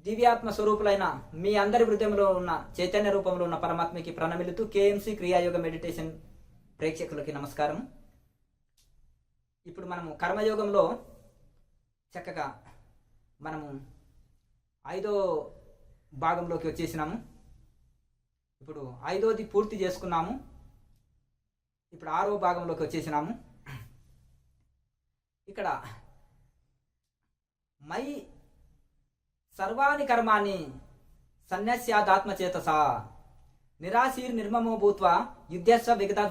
దివ్యాత్మ స్వరూపులైన మీ అందరి హృదయంలో ఉన్న చైతన్య రూపంలో ఉన్న పరమాత్మకి ప్రణమిలుతూ కేఎంసి క్రియాయోగ మెడిటేషన్ ప్రేక్షకులకి నమస్కారం. ఇప్పుడు మనము కర్మయోగంలో చక్కగా మనము 5వ భాగంలోకి వచ్చేసినాము. ఇప్పుడు 5వది పూర్తి చేసుకున్నాము. ఇప్పుడు 6వ భాగంలోకి వచ్చేసినాము. ఇక్కడ మై సర్వాణి కర్మాణి సన్యస్యాదాత్మచేతసా నిరాశీర్ నిర్మమో భూత్వా యుద్ధస్వ విగత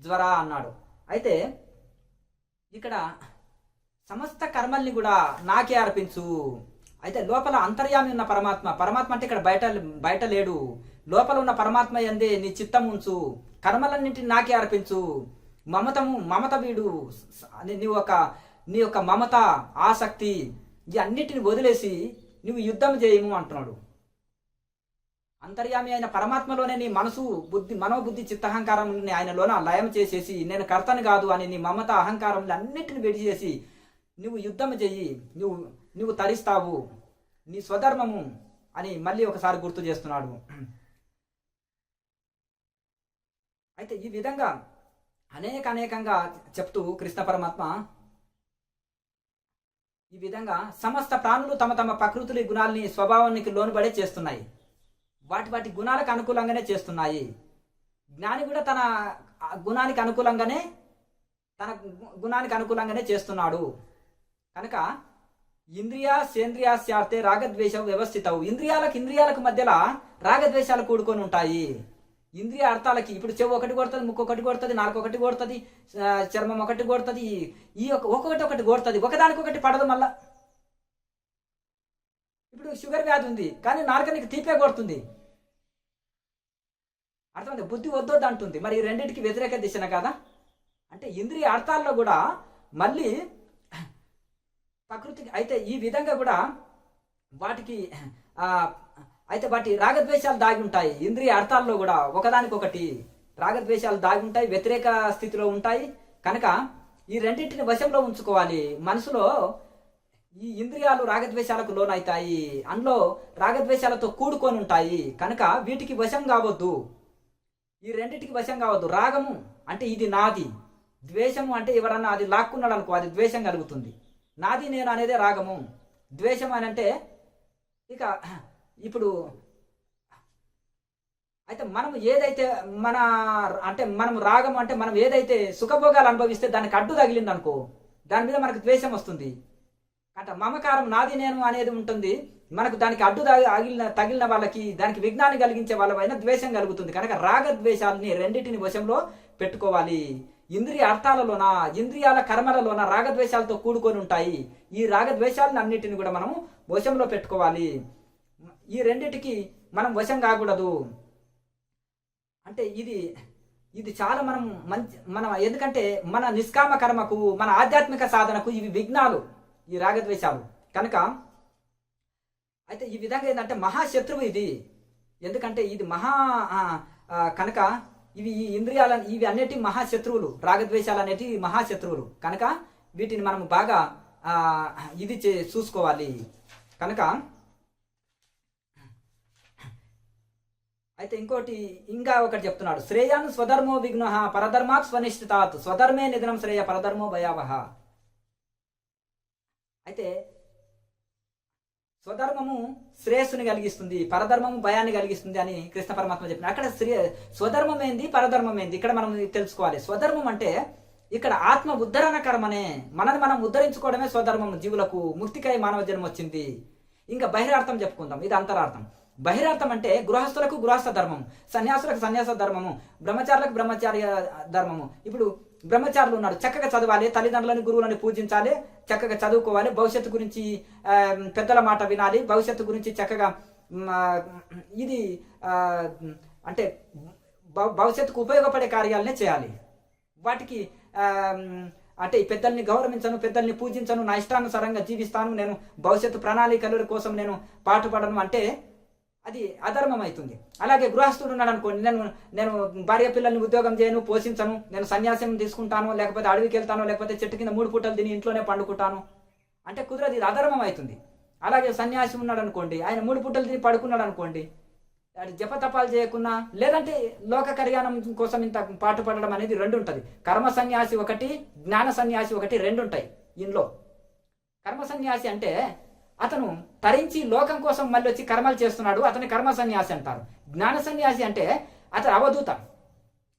జ్వర అన్నాడు. అయితే ఇక్కడ సమస్త కర్మల్ని కూడా నాకే అర్పించు. అయితే లోపల అంతర్యామి ఉన్న పరమాత్మ అంటే ఇక్కడ బయట లేడు. లోపల ఉన్న పరమాత్మ యందే నీ చిత్తం ఉంచు. కర్మలన్నింటిని నాకే అర్పించు. మమత వీడు. నీ యొక్క మమత, ఆసక్తి ఈ అన్నిటిని వదిలేసి నువ్వు యుద్ధం చేయము అంటున్నాడు. అంతర్యామి అయిన పరమాత్మలోనే నీ మనోబుద్ధి చిత్తహంకారం ఆయనలోన లయం చేసేసి నేను కర్తని కాదు అని నీ మమత అహంకారం అన్నిటిని విడిచేసి నువ్వు యుద్ధం చెయ్యి. నువ్వు తరిస్తావు, నీ స్వధర్మము అని మళ్ళీ ఒకసారి గుర్తు చేస్తున్నాడు. అయితే ఈ విధంగా అనేకంగా చెప్తూ కృష్ణ పరమాత్మ ఈ విధంగా సమస్త ప్రాణులు తమ తమ ప్రకృతుల గుణాలని స్వభావానికి లోనుబడే చేస్తున్నాయి. వాటి గుణాలకు అనుకూలంగానే చేస్తున్నాయి. జ్ఞాని కూడా తన గుణానికి అనుకూలంగానే చేస్తున్నాడు. కనుక సేంద్రియాస్యార్థే రాగద్వేష వ్యవస్థితవు. ఇంద్రియాలకు మధ్యలో రాగద్వేషాలు కూడుకొని ఉంటాయి. ఇంద్రియ అర్థాలకి ఇప్పుడు చెవు ఒకటి కొడుతుంది, ముక్కు ఒకటి కొడుతుంది, నాలుగు ఒకటి కొడుతుంది, చర్మం ఒకటి కొడుతుంది, ఒక్కొక్కటి కొడుతుంది, ఒకదానికొకటి పడదు. మళ్ళా ఇప్పుడు షుగర్ వ్యాధి ఉంది కానీ నాలుకనికి తీపే కొడుతుంది. అర్థమైంది? బుద్ధి వద్దొద్దు అంటుంది. మరి ఈ రెండింటికి వ్యతిరేక దిశన కదా. అంటే ఇంద్రియ అర్థాల్లో కూడా మళ్ళీ ప్రకృతికి అయితే ఈ విధంగా కూడా వాటి రాగద్వేషాలు దాగి ఉంటాయి. ఇంద్రియ అర్థాల్లో కూడా ఒకదానికొకటి రాగద్వేషాలు దాగి ఉంటాయి, వ్యతిరేక స్థితిలో ఉంటాయి. కనుక ఈ రెండింటిని వశంలో ఉంచుకోవాలి. మనసులో ఈ ఇంద్రియాలు రాగద్వేషాలకు లోనవుతాయి, అందులో రాగద్వేషాలతో కూడుకొని ఉంటాయి. కనుక వీటికి వశం కావద్దు, ఈ రెండింటికి వశం కావద్దు. రాగము అంటే ఇది నాది, ద్వేషము అంటే ఎవరన్నా అది లాక్కున్నాడు అనుకో అది ద్వేషం కలుగుతుంది. నాది నేను అనేదే రాగము. ద్వేషం అని అంటే ఇక ఇప్పుడు అయితే మనం ఏదైతే మనం రాగం అంటే మనం ఏదైతే సుఖభోగాలు అనుభవిస్తే దానికి అడ్డు తగిలింది అనుకో దాని మీద మనకు ద్వేషం వస్తుంది. అంటే మమకారం నాది నేను అనేది ఉంటుంది. మనకు దానికి అడ్డు తగిలిన వాళ్ళకి దానికి విఘ్నాన్ని కలిగించే వాళ్ళపైన ద్వేషం కలుగుతుంది. కనుక రాగద్వేషాలని రెండింటిని వశంలో పెట్టుకోవాలి. ఇంద్రియ అర్థాలలోన ఇంద్రియాల కర్మలలోన రాగద్వేషాలతో కూడుకొని ఉంటాయి. ఈ రాగద్వేషాలను అన్నిటిని కూడా మనం వశంలో పెట్టుకోవాలి. ఈ రెండిటికి మనం వశం కాకూడదు. అంటే ఇది చాలా మనం ఎందుకంటే మన నిష్కామ కర్మకు, మన ఆధ్యాత్మిక సాధనకు ఇవి విఘ్నాలు, ఈ రాగద్వేషాలు. కనుక అయితే ఈ విధంగా ఏంటంటే మహాశత్రువు ఇది. ఎందుకంటే ఇది కనుక ఇవి ఈ ఇవి అన్నిటి మహాశత్రువులు. రాగద్వేషాలు అనేటివి మహాశత్రువులు. కనుక వీటిని మనం బాగా చూసుకోవాలి. కనుక అయితే ఇంకా ఒకటి చెప్తున్నాడు. శ్రేయాన్ స్వధర్మో విఘ్న పరధర్మాత్ స్వనిష్ఠితాత్ స్వధర్మే నిధనం శ్రేయ పరధర్మో భయావహ. అయితే స్వధర్మము శ్రేయస్సుని కలిగిస్తుంది, పరధర్మము భయాన్ని కలిగిస్తుంది అని కృష్ణ పరమాత్మ చెప్పిన. అక్కడ స్వధర్మం ఏంది, పరధర్మం ఏంది ఇక్కడ మనం తెలుసుకోవాలి. స్వధర్మం అంటే ఇక్కడ ఆత్మ ఉద్ధరణ కర్మనే, మనల్ని మనం ఉద్ధరించుకోవడమే స్వధర్మం. జీవులకు ముక్తికై మానవ జన్మ వచ్చింది. ఇంకా బహిరార్థం చెప్పుకుందాం, ఇది అంతరార్థం. బహిరార్థం అంటే గృహస్థులకు గృహస్థ ధర్మం, సన్యాసులకు సన్యాస ధర్మము, బ్రహ్మచారులకు బ్రహ్మచార్య ధర్మము. ఇప్పుడు బ్రహ్మచారులు ఉన్నారు, చక్కగా చదవాలి, తల్లిదండ్రులని గురువులని పూజించాలి, చక్కగా చదువుకోవాలి, భవిష్యత్తు గురించి పెద్దల మాట వినాలి, భవిష్యత్తు గురించి చక్కగా ఇది అంటే భవిష్యత్తుకు ఉపయోగపడే కార్యాలనే చేయాలి. వాటికి అంటే ఈ పెద్దల్ని గౌరవించను, పెద్దల్ని పూజించను, నా ఇష్టానుసారంగా జీవిస్తాను, నేను భవిష్యత్తు ప్రణాళికల కోసం నేను పాటుపడను అంటే అది అధర్మం అవుతుంది. అలాగే గృహస్థుడు ఉన్నాడు అనుకోండి, నేను భార్య పిల్లల్ని ఉద్యోగం చేయను, పోషించను, నేను సన్యాసం తీసుకుంటాను, లేకపోతే అడవికి వెళ్తాను, లేకపోతే చెట్టు కింద 3 పూటలు తిని ఇంట్లోనే పండుకుంటాను అంటే కుదరదు, ఇది అధర్మం అవుతుంది. అలాగే సన్యాసి ఉన్నాడు అనుకోండి, ఆయన 3 పూటలు తిని పడుకున్నాడు అనుకోండి, జపతపాలు చేయకున్నా, లేదంటే లోక కళ్యాణం కోసం ఇంత పాటుపడడం అనేది 2 ఉంటుంది. కర్మ సన్యాసి ఒకటి, జ్ఞాన సన్యాసి ఒకటి, 2 ఉంటాయి ఇందులో. కర్మ సన్యాసి అంటే అతను తరించి లోకం కోసం మళ్ళీ వచ్చి కర్మలు చేస్తున్నాడు, అతని కర్మ సన్యాసి అంటారు. జ్ఞాన సన్యాసి అంటే అతను అవధూత,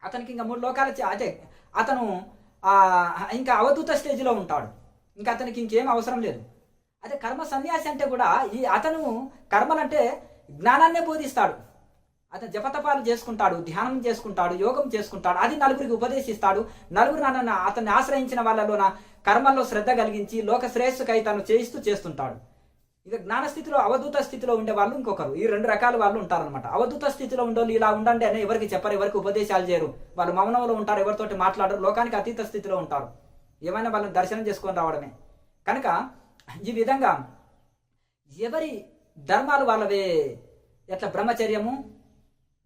అతనికి ఇంకా 3 లోకాల అదే అతను ఇంకా అవధూత స్టేజ్లో ఉంటాడు, ఇంకా అతనికి ఇంకేం అవసరం లేదు. అదే కర్మ సన్యాసి అంటే కూడా అతను కర్మలంటే జ్ఞానాన్నే బోధిస్తాడు, అతను జపతపాలు చేసుకుంటాడు, ధ్యానం చేసుకుంటాడు, యోగం చేసుకుంటాడు, అది నలుగురికి ఉపదేశిస్తాడు. నలుగురు అతన్ని ఆశ్రయించిన వాళ్ళలోన కర్మల్లో శ్రద్ధ కలిగించి లోక శ్రేయస్సుకై తను చేస్తుంటాడు. ఇక జ్ఞాన స్థితిలో అవధూత స్థితిలో ఉండే వాళ్ళు ఇంకొకరు, ఈ 2 రకాల వాళ్ళు ఉంటారనమాట. అవధూత స్థితిలో ఉండేవాళ్ళు ఇలా ఉండండి అని ఎవరికి చెప్పరు, ఎవరికి ఉపదేశాలు చేయరు, వాళ్ళు మౌనంలో ఉంటారు, ఎవరితోటి మాట్లాడరు, లోకానికి అతీత స్థితిలో ఉంటారు, ఏమైనా వాళ్ళని దర్శనం చేసుకొని రావడమే. కనుక ఈ విధంగా ఎవరి ధర్మాలు వాళ్ళవే. ఎట్లా బ్రహ్మచర్యము,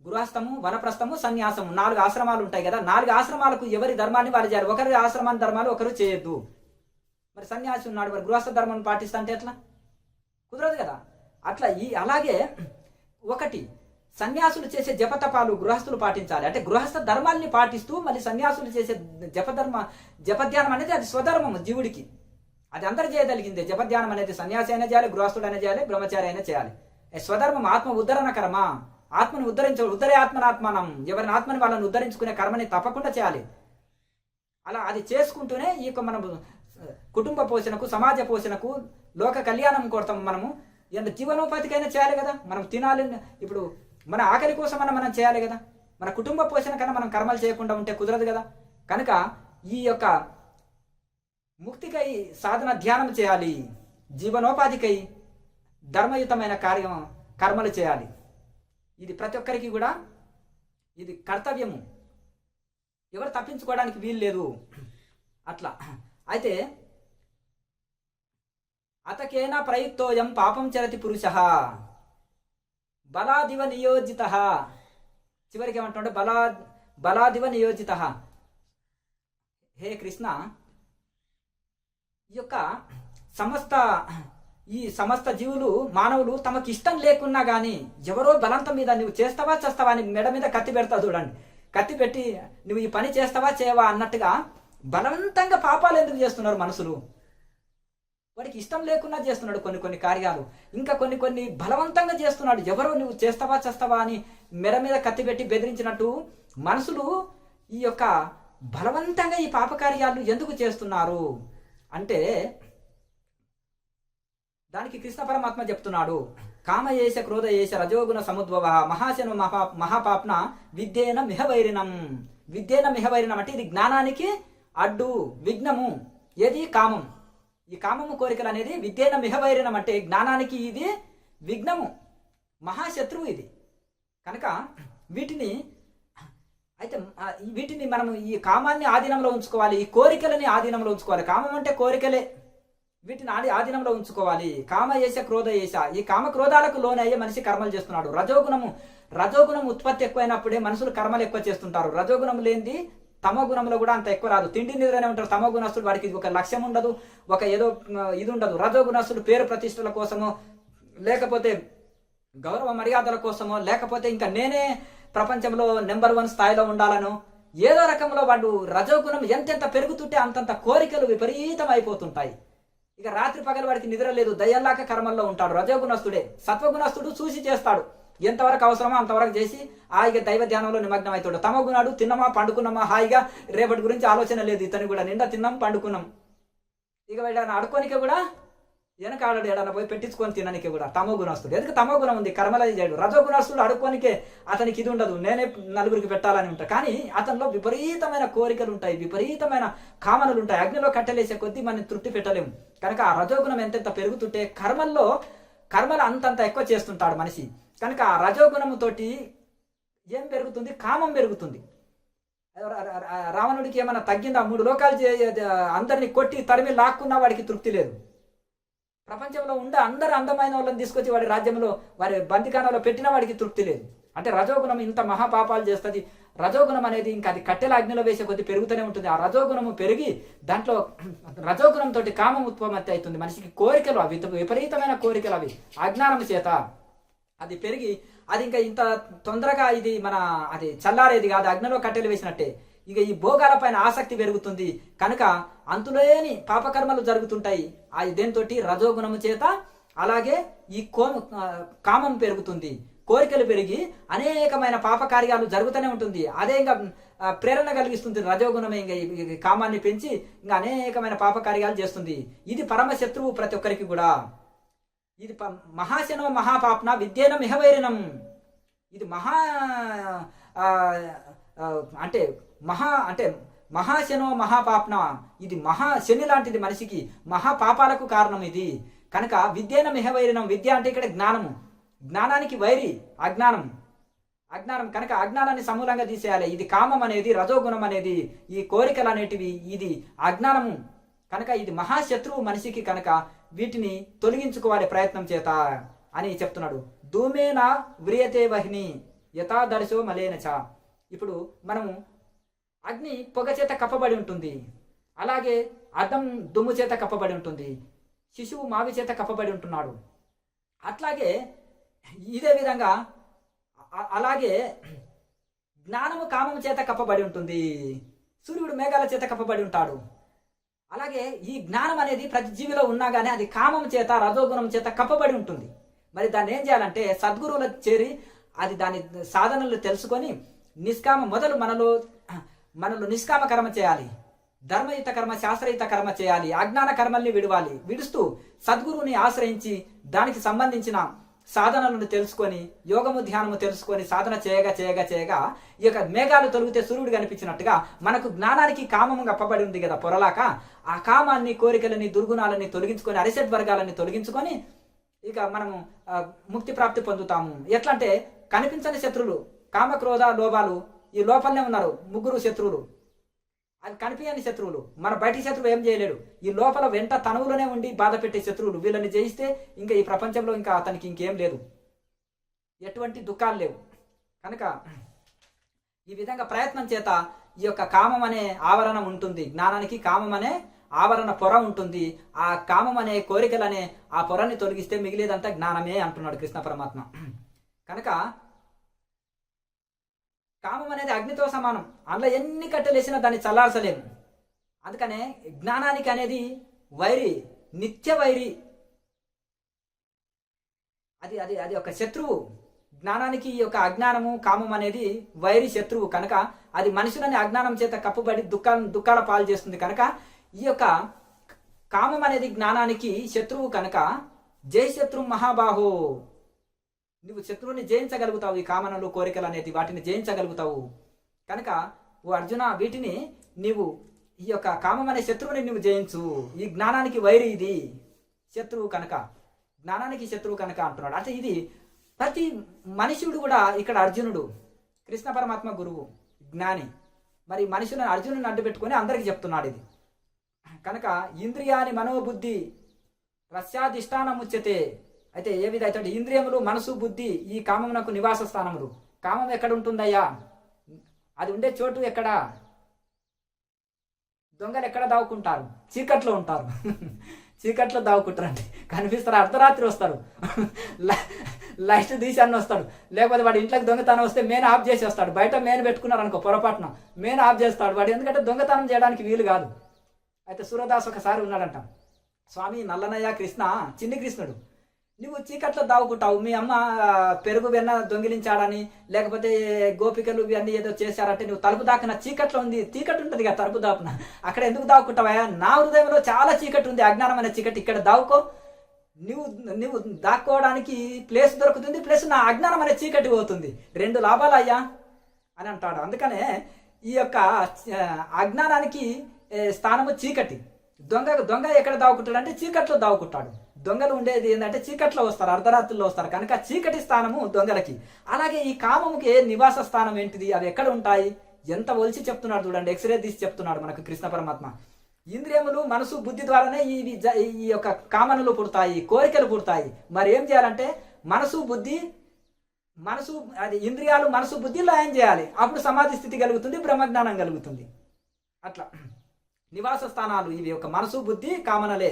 గృహస్థము, వనప్రస్థము, సన్యాసము 4 ఆశ్రమాలు ఉంటాయి కదా, 4 ఆశ్రమాలకు ఎవరి ధర్మాన్ని వాళ్ళు చేయాలి. ఒకరి ఆశ్రమాన్ని ధర్మాలు ఒకరు చేయొద్దు. మరి సన్యాసి ఉన్నాడు, మరి గృహస్థ ధర్మం పాటిస్తా అంటే ఎట్లా కుదరదు కదా. అట్లా అలాగే ఒకటి సన్యాసులు చేసే జపతపాలు గృహస్థులు పాటించాలి. అంటే గృహస్థ ధర్మాల్ని పాటిస్తూ మళ్ళీ సన్యాసులు చేసే జపధ్యానం అనేది అది స్వధర్మము జీవుడికి, అది అందరు చేయగలిగిందే. జపధ్యానం అనేది సన్యాసి అయినా చేయాలి, గృహస్థుడు అయినా చేయాలి, బ్రహ్మచారి అయినా చేయాలి. స్వధర్మం ఆత్మ ఉద్ధరణ కర్మ, ఆత్మను ఉద్ధరే ఆత్మనాత్మానం, ఎవరిని ఆత్మని వాళ్ళని ఉద్ధరించుకునే కర్మని తప్పకుండా చేయాలి. అలా అది చేసుకుంటూనే ఈ మన కుటుంబ పోషణకు, సమాజ పోషణకు, లోక కళ్యాణం కోరుతాం. మనము జీవనోపాధికైనా చేయాలి కదా, మనం తినాలి, ఇప్పుడు మన ఆకలి కోసం మనం చేయాలి కదా. మన కుటుంబ పోషణ కన్నా మనం కర్మలు చేయకుండా ఉంటే కుదరదు కదా. కనుక ఈ యొక్క ముక్తికై సాధన ధ్యానం చేయాలి, జీవనోపాధికై ధర్మయుతమైన కర్మలు చేయాలి. ఇది ప్రతి ఒక్కరికి కూడా ఇది కర్తవ్యము, ఎవరు తప్పించుకోవడానికి వీలు లేదు. అట్లా అయితే అతకేనా ప్రయుక్తోయం పాపం చరతి పురుష బలాదివ నియోజిత. చివరికి ఏమంటుంటే బలాదివ నియోజిత. హే కృష్ణ, ఈ సమస్త జీవులు మానవులు తమకి ఇష్టం లేకున్నా గానీ ఎవరో బలంతం మీద నువ్వు చేస్తావా చేస్తావా అని మెడ మీద కత్తి పెడతా చూడండి, కత్తి పెట్టి నువ్వు ఈ పని చేస్తావా చేయవా అన్నట్టుగా బలవంతంగా పాపాలు ఎందుకు చేస్తున్నారు మనుషులు? వాడికి ఇష్టం లేకున్నా చేస్తున్నాడు కొన్ని కార్యాలు, ఇంకా కొన్ని బలవంతంగా చేస్తున్నాడు. ఎవరో నువ్వు చేస్తావా అని మెడ మీద కత్తి పెట్టి బెదిరించినట్టు మనుషులు ఈ యొక్క బలవంతంగా ఈ పాపకార్యాలు ఎందుకు చేస్తున్నారు అంటే దానికి కృష్ణ పరమాత్మ చెప్తున్నాడు. కామయేష క్రోధయేష రజోగుణ సముద్భవ మహాశను మహాపాప్న విద్యేన మిహవైరినం. విద్యేన మిహవైరినం అంటే ఇది జ్ఞానానికి అడ్డు, విఘ్నము. ఏది? కామం. ఈ కామము కోరికలు అనేది విద్యేన మిహవైరినం అంటే జ్ఞానానికి ఇది విఘ్నము, మహాశత్రువు ఇది. కనుక వీటిని మనం ఈ కామాన్ని ఆధీనంలో ఉంచుకోవాలి, ఈ కోరికలని ఆధీనంలో ఉంచుకోవాలి. కామం అంటే కోరికలే, వీటిని ఆధీనంలో ఉంచుకోవాలి. కామయేష క్రోధయేష, ఈ కామక్రోధాలకు లోనయ్యే మనిషి కర్మలు చేస్తున్నాడు. రజోగుణం ఉత్పత్తి ఎక్కువైనప్పుడే మనుషులు కర్మలు ఎక్కువ చేస్తుంటారు. రజోగుణం లేనిది తమో గుణంలో కూడా అంత ఎక్కువ రాదు. తిండి నిద్రనే ఉంటారు. తమో గుణస్తుడు వాడికి ఒక లక్ష్యం ఉండదు, ఒక ఏదో ఇది ఉండదు. రజోగుణస్తుడు పేరు ప్రతిష్టల కోసమో, లేకపోతే గౌరవ మర్యాదల కోసమో, లేకపోతే ఇంకా నేనే ప్రపంచంలో నెంబర్ 1 స్థాయిలో ఉండాలను ఏదో రకంలో వాడు రజోగుణం ఎంతెంత పెరుగుతుంటే అంతంత కోరికలు విపరీతం అయిపోతుంటాయి. ఇక రాత్రి పగలు వాడికి నిద్ర లేదు, దయ్యంలాక కర్మల్లో ఉంటాడు. రజోగుణస్తుడే. సత్వగుణస్తుడు చూసి చేస్తాడు, ఎంతవరకు అవసరమో అంతవరకు చేసి హాయిగా దైవ ధ్యానంలో నిమగ్నం అవుతాడు. తమగుణాడు తిన్నామా పండుకున్నామా హాయిగా, రేపటి గురించి ఆలోచన లేదు. ఇతను కూడా నిండా తిన్నాం పండుకున్నాం, ఇక వీళ్ళని అడుకోనికే కూడా వెనకాడడు, ఏడన్నా పోయి పెట్టించుకొని తినడానికి కూడా తమో గుణస్తుడు. ఎందుకు తమో గుణం ఉంది, కర్మలది చేయడు. రజోగుణస్తుడు అడుక్కోనికే అతనికి ఇది ఉండదు, నేనే నలుగురికి పెట్టాలని ఉంటాయి. కానీ అతనిలో విపరీతమైన కోరికలు ఉంటాయి, విపరీతమైన కామనలు ఉంటాయి. అగ్నిలో కట్టలేసే కొద్దీ మనం తృప్తి పెట్టలేము. కనుక ఆ రజోగుణం ఎంతెంత పెరుగుతుంటే కర్మలు అంతంత ఎక్కువ చేస్తుంటాడు మనిషి. కనుక ఆ రజోగుణముతోటి ఏం పెరుగుతుంది? కామం పెరుగుతుంది. రావణుడికి ఏమైనా తగ్గిందా? 3 లోకాలు అందరిని కొట్టి తరిమి లాక్కున్నా వాడికి తృప్తి లేదు. ప్రపంచంలో ఉండే అందరు అందమైన వాళ్ళని తీసుకొచ్చి వాడి రాజ్యంలో వారి బందికానంలో పెట్టినా వాడికి తృప్తి లేదు. అంటే రజోగుణం ఇంత మహాపాపాలు చేస్తుంది. రజోగుణం అనేది ఇంకా అది కట్టెల అగ్నిలో వేసే కొద్ది పెరుగుతూనే ఉంటుంది. ఆ రజోగుణము పెరిగి దాంట్లో రజోగుణంతో కామం ఉత్పత్తి అవుతుంది. మనిషికి కోరికలు, అవి విపరీతమైన కోరికలు, అవి అజ్ఞానం చేత అది పెరిగి అది ఇంకా ఇంత తొందరగా ఇది అది చల్లారేది కాదు, అగ్నిలో కట్టెలు వేసినట్టే. ఇక ఈ భోగాల పైన ఆసక్తి పెరుగుతుంది కనుక అంతులేని పాపకర్మలు జరుగుతుంటాయి. ఆ దేంతో రజోగుణము చేత. అలాగే ఈ కామం పెరుగుతుంది, కోరికలు పెరిగి అనేకమైన పాపకార్యాలు జరుగుతూనే ఉంటుంది. అదే ఇంకా ప్రేరణ కలిగిస్తుంది. రజోగుణమే ఇంకా కామాన్ని పెంచి ఇంకా అనేకమైన పాపకార్యాలు చేస్తుంది. ఇది పరమశత్రువు ప్రతి ఒక్కరికి కూడా. ఇది మహాశనో మహాపాప్న విద్యేన మిహవైరినం. ఇది అంటే మహాశనో మహాపాప్న, ఇది మహాశని లాంటిది. మనిషికి మహాపాపాలకు కారణం ఇది కనుక విద్యేన మిహవైరినం. విద్య అంటే ఇక్కడ జ్ఞానము, జ్ఞానానికి వైరి అజ్ఞానం కనుక అజ్ఞానాన్ని సమూలంగా తీసేయాలి. ఇది కామం అనేది, రజోగుణం అనేది, ఈ కోరికలు అనేటివి ఇది అజ్ఞానము కనుక ఇది మహాశత్రువు మనిషికి. కనుక వీటిని తొలగించుకోవాలి ప్రయత్నం చేత అని చెప్తున్నాడు. ధూమేన వ్రియతే వహ్ని యథాదర్శో మలేనచ. ఇప్పుడు మనము అగ్ని పొగ చేత కప్పబడి ఉంటుంది, అలాగే అద్దం దుమ్ము చేత కప్పబడి ఉంటుంది, శిశువు మావి చేత కప్పబడి ఉంటున్నాడు. అట్లాగే ఇదే విధంగా అలాగే జ్ఞానము కామము చేత కప్పబడి ఉంటుంది, సూర్యుడు మేఘాల చేత కప్పబడి ఉంటాడు. అలాగే ఈ జ్ఞానం అనేది ప్రతి జీవిలో ఉన్నా కానీ అది కామం చేత, రజోగుణం చేత కప్పబడి ఉంటుంది. మరి దాన్ని ఏం చేయాలంటే సద్గురువులకు చేరి అది దాని సాధనలు తెలుసుకొని మొదలు మనలో నిష్కామ కర్మ చేయాలి, ధర్మయుత కర్మ, శాస్త్రయుత కర్మ చేయాలి, అజ్ఞాన కర్మల్ని విడుస్తూ సద్గురువుని ఆశ్రయించి దానికి సంబంధించిన సాధనలను తెలుసుకొని యోగము ధ్యానము తెలుసుకొని సాధన చేయగా ఈ యొక్క మేఘాలు తొలిగితే సూర్యుడు కనిపించినట్టుగా మనకు జ్ఞానానికి కామము కప్పబడి ఉంది కదా పొరలాక. ఆ కామాన్ని, కోరికలని, దుర్గుణాలని తొలగించుకొని, అరిషడ్ వర్గాలని తొలగించుకొని ఇక మనము ముక్తి ప్రాప్తి పొందుతాము. ఎట్లా అంటే కనిపించని శత్రువులు కామ, క్రోధ, లోభాలు ఈ లోపలనే ఉన్నారు. 3 శత్రువులు, అది కనిపించని శత్రువులు. మన బయటి శత్రువు ఏం చేయలేడు. ఈ లోపల వెంట తనువులోనే ఉండి బాధ పెట్టే శత్రువులు. వీళ్ళని జయిస్తే ఇంకా ఈ ప్రపంచంలో ఇంకా అతనికి ఇంకేం లేదు, ఎటువంటి దుఃఖాలు లేవు. కనుక ఈ విధంగా ప్రయత్నం చేత ఈ యొక్క కామం అనే ఆవరణం ఉంటుంది. జ్ఞానానికి కామం అనే ఆవరణ పొర ఉంటుంది. ఆ కామం అనే కోరికలనే ఆ పొరని తొలగిస్తే మిగిలేదంతా జ్ఞానమే అంటున్నాడు కృష్ణ పరమాత్మ. కనుక కామం అనేది అగ్నితో సమానం. అందులో ఎన్ని కట్టెలేసినా దాన్ని చల్లార్చలేము. అందుకనే జ్ఞానానికి అనేది వైరి, నిత్య వైరి. అది అది అది ఒక శత్రువు. జ్ఞానానికి ఈ యొక్క అజ్ఞానము, కామం అనేది వైరి, శత్రువు. కనుక అది మనుషులని అజ్ఞానం చేత కప్పుబడి దుఃఖాల పాలు చేస్తుంది. కనుక ఈ యొక్క కామం అనేది జ్ఞానానికి శత్రువు. కనుక జై శత్రు మహాబాహో. నువ్వు శత్రువుని జయించగలుగుతావు. ఈ కామనలు, కోరికలు అనేది వాటిని జయించగలుగుతావు. కనుక ఓ అర్జున, వీటిని నీవు ఈ యొక్క కామం అనే శత్రువుని నువ్వు జయించు. ఈ జ్ఞానానికి వైరి, ఇది శత్రువు కనుక, జ్ఞానానికి శత్రువు కనుక అంటున్నాడు. అంటే ఇది ప్రతి మనుషుడు కూడా ఇక్కడ అర్జునుడు, కృష్ణ పరమాత్మ గురువు, జ్ఞాని. మరి మనుషులను అర్జునుడిని అడ్డు పెట్టుకొని అందరికీ చెప్తున్నాడు ఇది. కనుక ఇంద్రియాని మనోబుద్ధి రస్యాధిష్టానం ఉచ్యతే. అయితే ఏ విధంగా ఇంద్రియములు, మనసు, బుద్ధి ఈ కామమునకు నివాస స్థానములు. కామం ఎక్కడ ఉంటుందయ్యా? అది ఉండే చోటు ఎక్కడ? దొంగలు ఎక్కడ దావుకుంటారు? చీకట్లో ఉంటారు. చీకట్లో దావుకుంటారండి. కనిపిస్తారు, అర్ధరాత్రి వస్తారు, లైట్ తీసి అన్న వస్తాడు. లేకపోతే వాడు ఇంట్లోకి దొంగతనం వస్తే మెయిన్ ఆఫ్ చేసి వస్తాడు. బయట మెయిన్ పెట్టుకున్నారు అనుకో, పొరపాటున మెయిన్ ఆఫ్ చేస్తాడు వాడు. ఎందుకంటే దొంగతనం చేయడానికి వీలు కాదు. అయితే సూరదాస్ ఒకసారి ఉన్నాడంట, స్వామి నల్లనయ్య కృష్ణ, చిన్ని కృష్ణుడు, నువ్వు చీకట్లో దావుకుంటావు. మీ అమ్మ పెరుగు వెన్న దొంగిలించాడని, లేకపోతే గోపికలు ఇవన్నీ ఏదో చేశారంటే నువ్వు తలుపు దాకిన చీకట్లో ఉంది. చీకటి ఉంటుంది కదా తలుపు దాపున, అక్కడ ఎందుకు దావుకుంటావా? నా హృదయంలో చాలా చీకటి ఉంది, అజ్ఞానం అనే చీకటి. ఇక్కడ దావుకో, నువ్వు దాక్కోవడానికి ప్లేస్ దొరుకుతుంది, ప్లస్ నా అజ్ఞానం అనే చీకటి పోతుంది. 2 లాభాలు అయ్యా అని అంటాడు. అందుకనే ఈ యొక్క అజ్ఞానానికి స్థానము చీకటి. దొంగ ఎక్కడ దావుకుంటాడు అంటే చీకట్లో దావుకుంటాడు. దొంగలు ఉండేది ఏంటంటే చీకట్లో వస్తారు, అర్ధరాత్రుల్లో వస్తారు కనుక చీకటి స్థానము దొంగలకి. అలాగే ఈ కామముకి నివాస స్థానం ఏంటిది, అవి ఎక్కడ ఉంటాయి, ఎంత ఒలిచి చెప్తున్నాడు చూడండి, ఎక్స్రే తీసి చెప్తున్నాడు మనకు కృష్ణ పరమాత్మ. ఇంద్రియములు మనసు బుద్ధి ద్వారానే ఈ యొక్క కామనలు పుడతాయి, కోరికలు పుడతాయి. మరి ఏం చేయాలంటే మనసు అది ఇంద్రియాలు మనసు బుద్ధి లయం చేయాలి, అప్పుడు సమాధి స్థితి కలుగుతుంది, బ్రహ్మజ్ఞానం కలుగుతుంది. అట్లా నివాస స్థానాలు ఇవి ఒక మనసు బుద్ధి కామనలే.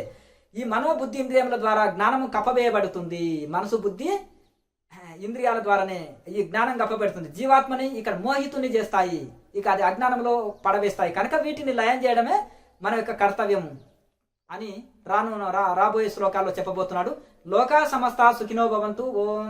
ఈ మనోబుద్ధి ఇంద్రియముల ద్వారా జ్ఞానము కప్పవేయబడుతుంది. మనసు బుద్ధి ఇంద్రియాల ద్వారానే ఈ జ్ఞానం కప్పబెడుతుంది. జీవాత్మని ఇక్కడ మోహితుని చేస్తాయి, ఇక అది అజ్ఞానంలో పడవేస్తాయి. కనుక వీటిని లయం చేయడమే మన యొక్క కర్తవ్యము అని రాబోయే శ్లోకాల్లో చెప్పబోతున్నాడు. లోకా సమస్త సుఖినో భవంతు. ఓం